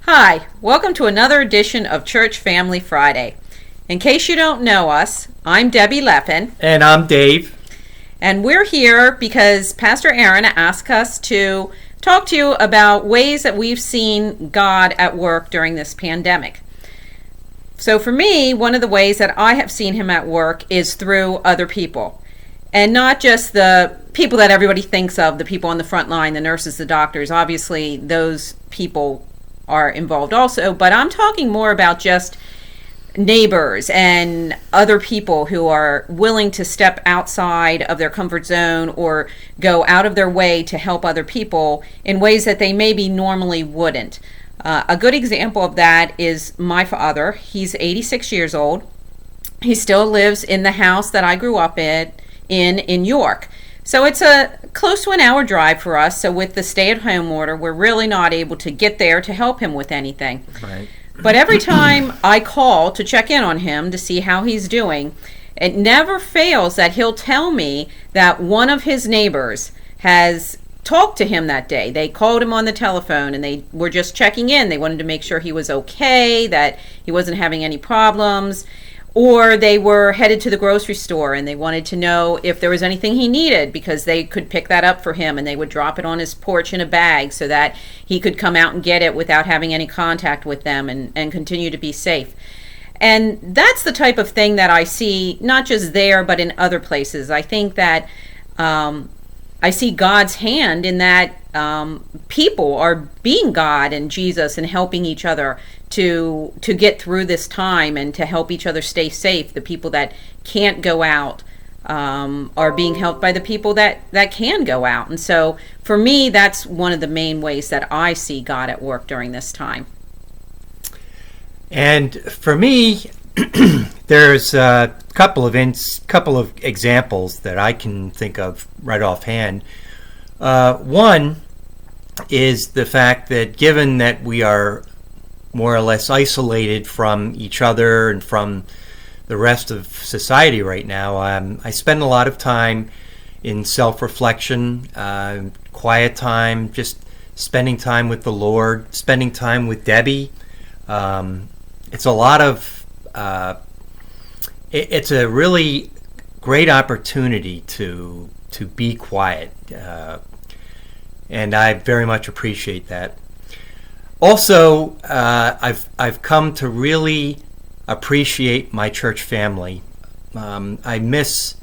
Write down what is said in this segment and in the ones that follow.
Hi, welcome to another edition of Church Family Friday. In case you don't know us, I'm Debbie Lefin. And I'm Dave. And we're here because Pastor Aaron asked us to talk to you about ways that we've seen God at work during this pandemic. So for me, one of the ways that I have seen him at work is through other people. And not just the people that everybody thinks of, the people on the front line, the nurses, the doctors. Obviously, those people are involved also. But I'm talking more about just neighbors and other people who are willing to step outside of their comfort zone or go out of their way to help other people in ways that they maybe normally wouldn't. A good example of that is my father. He's 86 years old. He still lives in the house that I grew up in York. So it's a close to an hour drive for us. So with the stay-at-home order, we're really not able to get there to help him with anything. Right. But every time I call to check in on him to see how he's doing, it never fails that he'll tell me that one of his neighbors has talked to him that day. They called him on the telephone and they were just checking in. They wanted to make sure he was okay, that he wasn't having any problems. Or they were headed to the grocery store and they wanted to know if there was anything he needed because they could pick that up for him and they would drop it on his porch in a bag so that he could come out and get it without having any contact with them and continue to be safe. And that's the type of thing that I see not just there but in other places. I think that I see God's hand in that people are being God and Jesus and helping each other to get through this time and to help each other stay safe. The people that can't go out are being helped by the people that can go out. And so for me, that's one of the main ways that I see God at work during this time. And for me, there's a couple of examples that I can think of right offhand. One is the fact that given that we are more or less isolated from each other and from the rest of society right now, I spend a lot of time in self-reflection, quiet time, just spending time with the Lord, spending time with Debbie. It's a lot of it's a really great opportunity to be quiet, and I very much appreciate that. Also, I've come to really appreciate my church family. I miss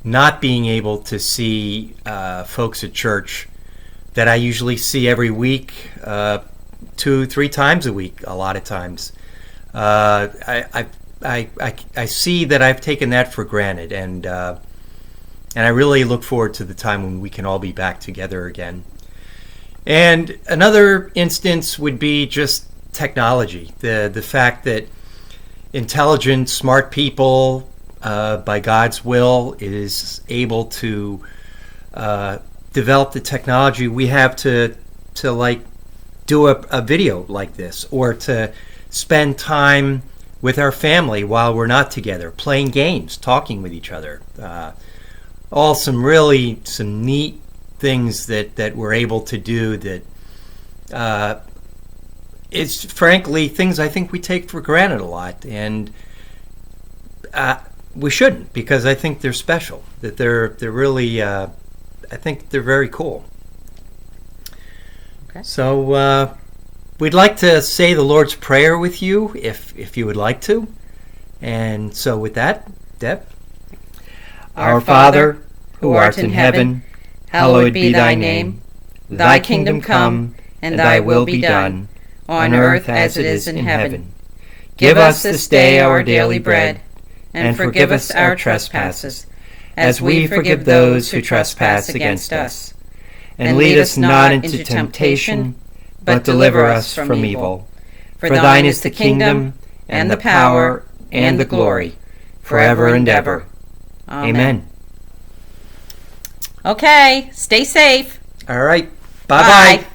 not being able to see folks at church that I usually see every week, 2-3 times a week. A lot of times, I see that I've taken that for granted, and I really look forward to the time when we can all be back together again. And another instance would be just technology. The fact that intelligent, smart people, by God's will, is able to develop the technology we have to like do a video like this, or to spend time with our family while we're not together, playing games, talking with each other. All some neat things that we're able to do that it's frankly things I think we take for granted a lot, and we shouldn't, because I think they're special, that they're really I think they're very cool. Okay. So we'd like to say the Lord's Prayer with you if you would like to. And so with that, Deb. Our Father, who art in heaven, hallowed be thy name. Thy kingdom come, and thy will be done, on earth as it is in heaven. Give us this day our daily bread, and forgive us our trespasses, as we forgive those who trespass against us. And lead us not into temptation, but deliver us from evil. For thine is the kingdom, and the power, and the glory, forever and ever. Amen. Okay, stay safe. All right. Bye-bye. Bye.